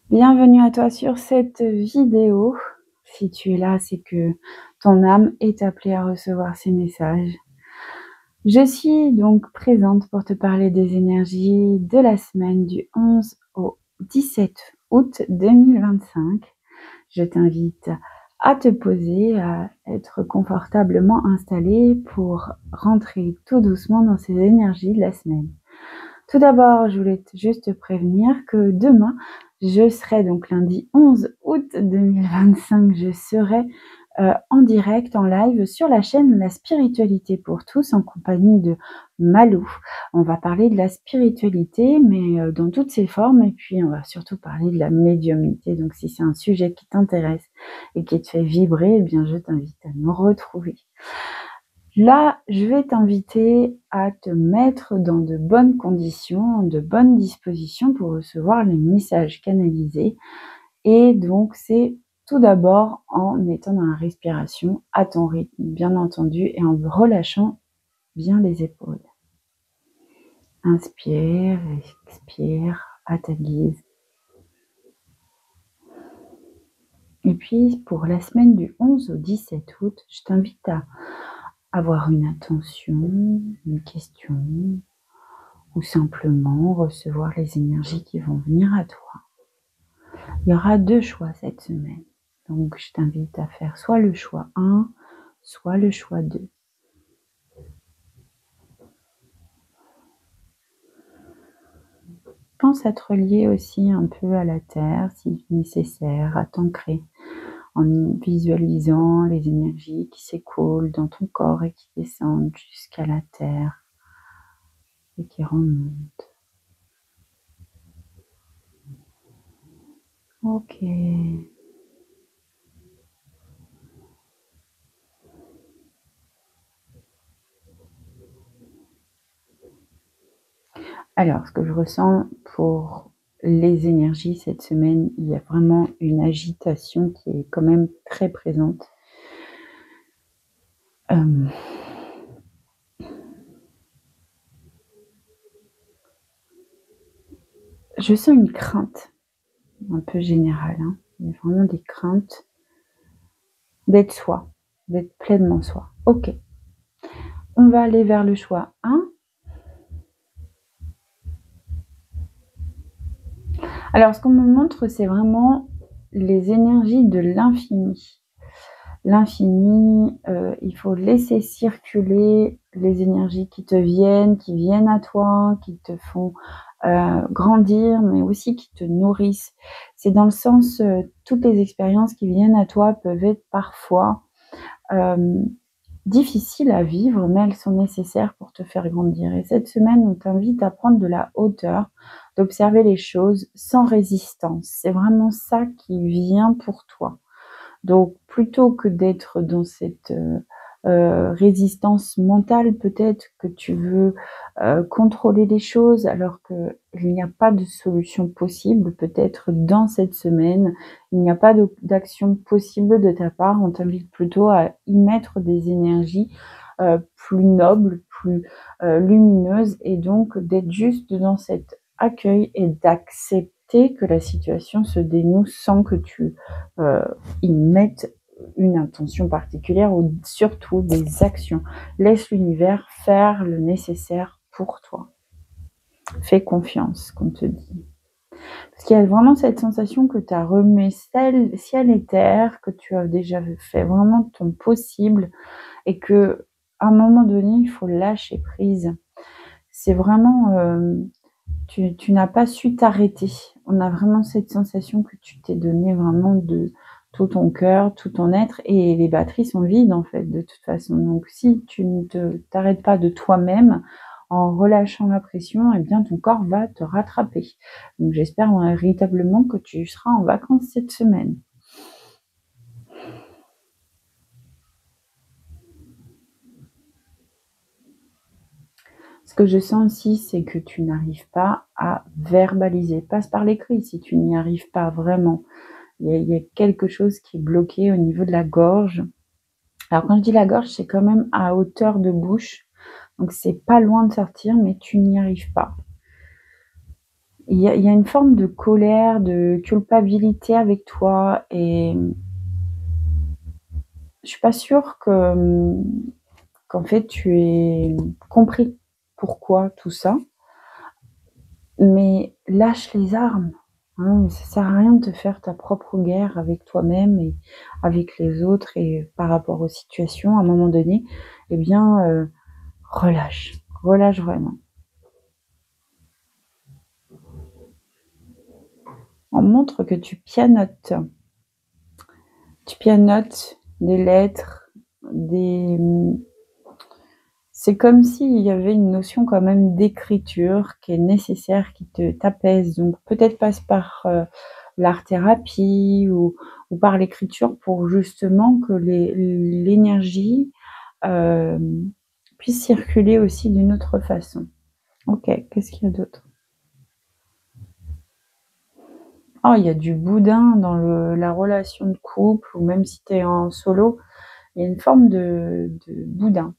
Bienvenue à toi sur cette vidéo. Si tu es là, c'est que ton âme est appelée à recevoir ces messages. Je suis donc présente pour te parler des énergies de la semaine du 11 au 17 août 2025. Je t'invite à te poser, à être confortablement installé pour rentrer tout doucement dans ces énergies de la semaine. Tout d'abord, je voulais juste te prévenir que demain, je serai donc lundi 11 août 2025, je serai en direct, en live sur la chaîne La Spiritualité pour tous en compagnie de Malou. On va parler de la spiritualité, mais dans toutes ses formes, et puis on va surtout parler de la médiumnité. Donc si c'est un sujet qui t'intéresse et qui te fait vibrer, eh bien je t'invite à nous retrouver. Là, je vais t'inviter à te mettre dans de bonnes conditions, de bonnes dispositions pour recevoir les messages canalisés. Et donc, c'est tout d'abord en étant dans la respiration à ton rythme, bien entendu, et en relâchant bien les épaules. Inspire, expire à ta guise. Et puis, pour la semaine du 11 au 17 août, je t'invite à avoir une intention, une question, ou simplement recevoir les énergies qui vont venir à toi. Il y aura 2 choix cette semaine. Donc, je t'invite à faire soit le choix 1, soit le choix 2. Pense à te relier aussi un peu à la terre, si nécessaire, à t'ancrer, en visualisant les énergies qui s'écoulent dans ton corps et qui descendent jusqu'à la terre et qui remontent. Ok. Alors, ce que je ressens pour les énergies cette semaine, il y a vraiment une agitation qui est quand même très présente. Je sens une crainte un peu générale. Il y a vraiment des craintes d'être soi, d'être pleinement soi. Ok. On va aller vers le choix 1. Alors, ce qu'on me montre, c'est vraiment les énergies de l'infini. L'infini, il faut laisser circuler les énergies qui viennent à toi, qui te font grandir, mais aussi qui te nourrissent. C'est dans le sens, toutes les expériences qui viennent à toi peuvent être parfois difficiles à vivre, mais elles sont nécessaires pour te faire grandir. Et cette semaine, on t'invite à prendre de la hauteur, d'observer les choses sans résistance. C'est vraiment ça qui vient pour toi. Donc, plutôt que d'être dans cette résistance mentale, peut-être que tu veux contrôler les choses alors qu'il n'y a pas de solution possible, peut-être dans cette semaine, il n'y a pas d'action possible de ta part, on t'invite plutôt à y mettre des énergies plus nobles, plus lumineuses, et donc d'être juste dans cet accueil et d'accepter que la situation se dénoue sans que tu y mettes une intention particulière ou surtout des actions. Laisse l'univers faire le nécessaire pour toi. Fais confiance, comme te dit. Parce qu'il y a vraiment cette sensation que tu as remis ciel et terre, que tu as déjà fait vraiment ton possible et que à un moment donné, il faut lâcher prise. C'est vraiment, tu n'as pas su t'arrêter. On a vraiment cette sensation que tu t'es donné vraiment de tout ton cœur, tout ton être, et les batteries sont vides en fait de toute façon. Donc si tu ne t'arrêtes pas de toi-même en relâchant la pression, eh bien ton corps va te rattraper. Donc j'espère véritablement que tu seras en vacances cette semaine. Ce que je sens aussi, c'est que tu n'arrives pas à verbaliser. Passe par l'écrit si tu n'y arrives pas vraiment. Il y a quelque chose qui est bloqué au niveau de la gorge. Alors quand je dis la gorge, c'est quand même à hauteur de bouche. Donc c'est pas loin de sortir, mais tu n'y arrives pas. il y a une forme de colère, de culpabilité avec toi et je suis pas sûre que, qu'en fait tu aies compris pourquoi tout ça. Mais lâche les armes, hein, ça sert à rien de te faire ta propre guerre avec toi-même et avec les autres et par rapport aux situations. À un moment donné, eh bien, relâche, relâche vraiment. On montre que tu pianotes. Tu pianotes des lettres, des c'est comme s'il y avait une notion quand même d'écriture qui est nécessaire, qui t'apaise. Donc peut-être passe par, l'art-thérapie ou par l'écriture pour justement que l'énergie, puisse circuler aussi d'une autre façon. OK, qu'est-ce qu'il y a d'autre? Oh, il y a du boudin dans la relation de couple ou même si tu es en solo, il y a une forme de boudin.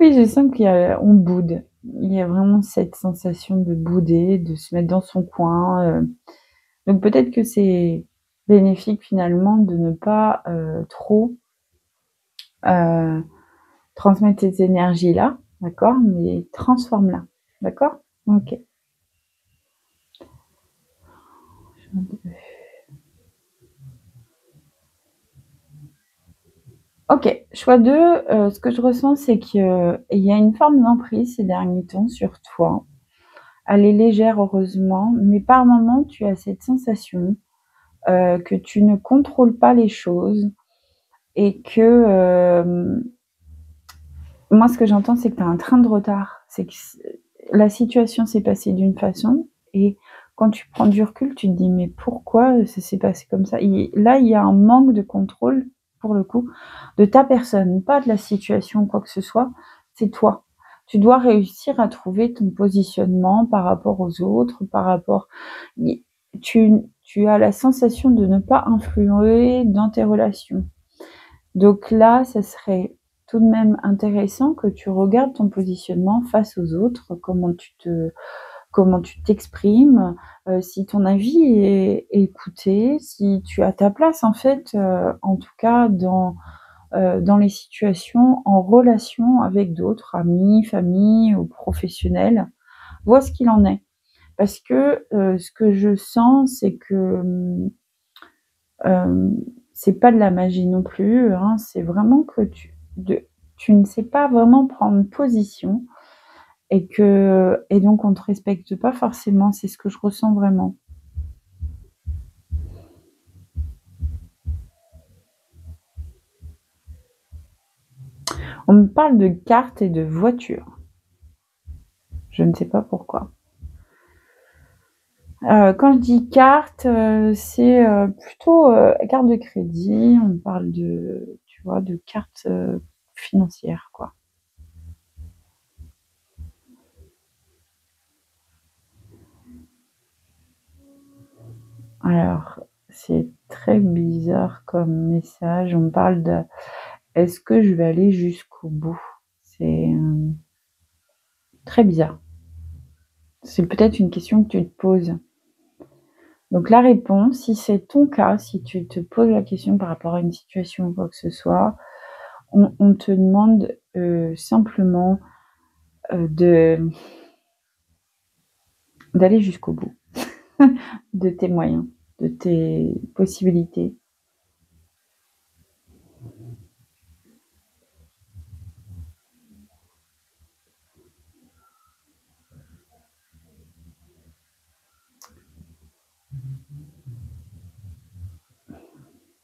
Oui, je sens on boude. Il y a vraiment cette sensation de bouder, de se mettre dans son coin, donc peut-être que c'est bénéfique finalement de ne pas, trop, heu, transmettre ces énergies-là, d'accord? Mais transforme-la, d'accord? OK. OK, choix 2, ce que je ressens, c'est qu'il y a une forme d'emprise ces derniers temps sur toi. Elle est légère heureusement, mais par moments tu as cette sensation, que tu ne contrôles pas les choses et que, moi ce que j'entends, c'est que tu as un train de retard. C'est que la situation s'est passée d'une façon et quand tu prends du recul, tu te dis: «Mais pourquoi ça s'est passé comme ça?» Et là, il y a un manque de contrôle, pour le coup, de ta personne, pas de la situation ou quoi que ce soit, c'est toi. Tu dois réussir à trouver ton positionnement par rapport aux autres, par rapport i tu as la sensation de ne pas influer dans tes relations. Donc là, ça serait tout de même intéressant que tu regardes ton positionnement face aux autres, comment tu t'exprimes, si ton avis est écouté, si tu as ta place en fait, en tout cas dans les situations en relation avec d'autres, amis, famille ou professionnels. Vois ce qu'il en est. Parce que, ce que je sens, c'est que, Hem, c'est pas de la magie non plus, hein, c'est vraiment que tu ne sais pas vraiment prendre position et donc on te respecte pas forcément, c'est ce que je ressens vraiment. On me parle de cartes et de voitures, je ne sais pas pourquoi. Quand je dis carte, c'est, plutôt, carte de crédit, on me parle de tu vois, de carte, financière, quoi. Alors, c'est très bizarre comme message. On me parle de: «Est-ce que je vais aller jusqu'au bout?» C'est, très bizarre. C'est peut-être une question que tu te poses. Donc la réponse, si c'est ton cas, si tu te poses la question par rapport à une situation ou quoi que ce soit, on te demande, simplement, de d'aller jusqu'au bout de tes moyens, de tes possibilités.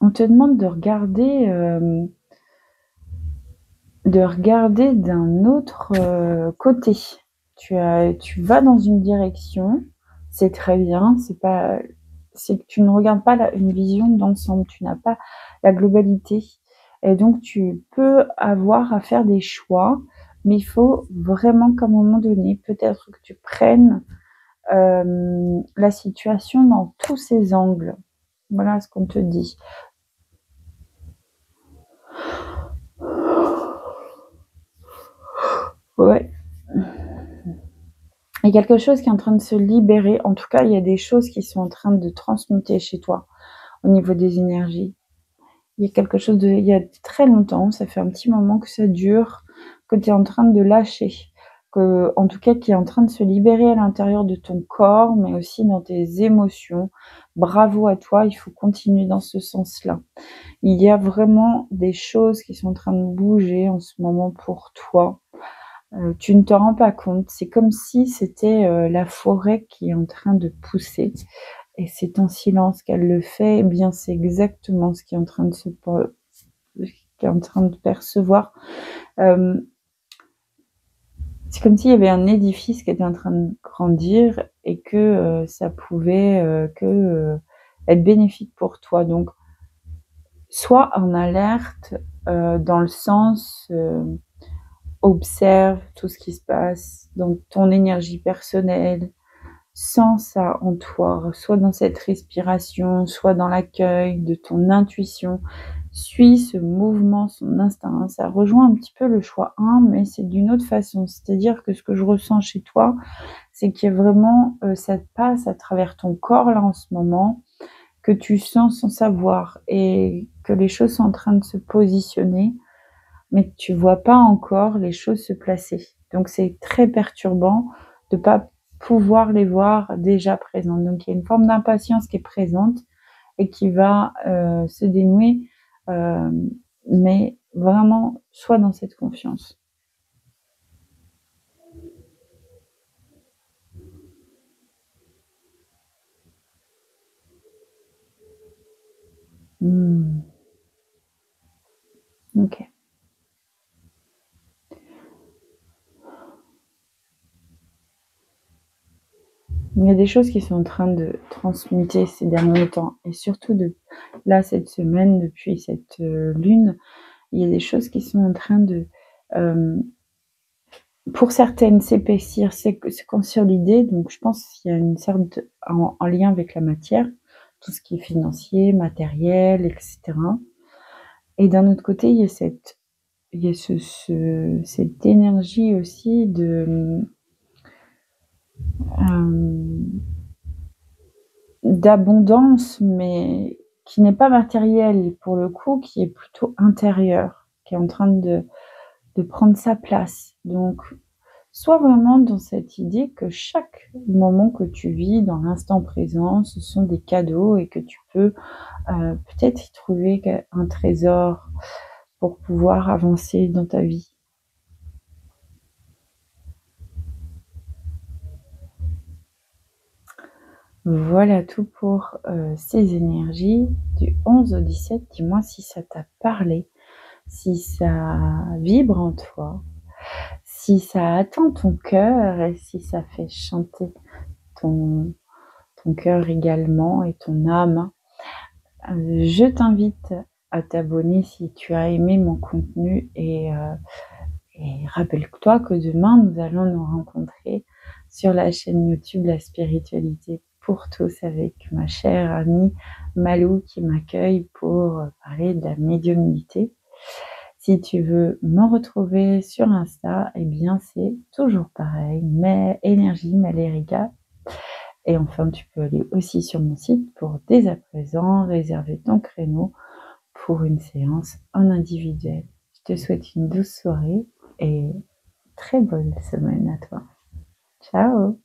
On te demande de regarder d'un autre, côté. Tu vas dans une direction, c'est très bien, c'est que tu ne regardes pas une vision d'ensemble, tu n'as pas la globalité et donc tu peux avoir à faire des choix, mais il faut vraiment qu'à un moment donné, peut-être que tu prennes, la situation dans tous ses angles. Voilà ce qu'on te dit. Ouais. Il y a quelque chose qui est en train de se libérer. En tout cas, il y a des choses qui sont en train de transmuter chez toi au niveau des énergies. Il y a quelque chose il y a très longtemps, ça fait un petit moment que ça dure, que tu es en train de lâcher, en tout cas, qui est en train de se libérer à l'intérieur de ton corps, mais aussi dans tes émotions. Bravo à toi, il faut continuer dans ce sens-là. Il y a vraiment des choses qui sont en train de bouger en ce moment pour toi. Tu ne te rends pas compte. C'est comme si c'était, la forêt qui est en train de pousser et c'est en silence qu'elle le fait. Eh bien, c'est exactement ce qui est en train de qui est en train de percevoir. C'est comme s'il y avait un édifice qui était en train de grandir et que, ça pouvait, être bénéfique pour toi. Donc sois en alerte, dans le sens, observe tout ce qui se passe, donc ton énergie personnelle, sens ça en toi, soit dans cette respiration, soit dans l'accueil de ton intuition. Suis ce mouvement, son instinct. Ça rejoint un petit peu le choix 1, mais c'est d'une autre façon. C'est-à-dire que ce que je ressens chez toi, c'est qu'il y a vraiment, ça passe à travers ton corps là en ce moment, que tu sens sans savoir et que les choses sont en train de se positionner, mais tu vois pas encore les choses se placer. Donc c'est très perturbant de pas pouvoir les voir déjà présentes. Donc il y a une forme d'impatience qui est présente et qui va se dénouer, euh, mais vraiment sois dans cette confiance. Hmm. Ok. Il y a des choses qui sont en train de transmuter ces derniers temps et surtout de là cette semaine depuis cette lune, il y a des choses qui sont en train de euh, pour certaines s'épaissir, se consolider. Donc je pense qu'il y a une sorte en lien avec la matière, tout ce qui est financier, matériel, etc. Et d'un autre côté, il y a cette énergie aussi euh, d'abondance, mais qui n'est pas matérielle pour le coup, qui est plutôt intérieure, qui est en train de prendre sa place. Donc, sois vraiment dans cette idée que chaque moment que tu vis dans l'instant présent, ce sont des cadeaux et que tu peux peut-être y trouver un trésor pour pouvoir avancer dans ta vie. Voilà tout pour ces énergies du 11 au 17. Dis-moi si ça t'a parlé, si ça vibre en toi, si ça atteint ton cœur et si ça fait chanter ton, ton cœur également et ton âme. Je t'invite à t'abonner si tu as aimé mon contenu et rappelle-toi que demain, nous allons nous rencontrer sur la chaîne YouTube La Spiritualité pour tous avec ma chère amie Malou qui m'accueille pour parler de la médiumnité. Si tu veux me retrouver sur Insta, eh bien c'est toujours pareil, mais énergie Malérica. Et enfin, tu peux aller aussi sur mon site pour dès à présent réserver ton créneau pour une séance en individuel. Je te souhaite une douce soirée et très bonne semaine à toi. Ciao!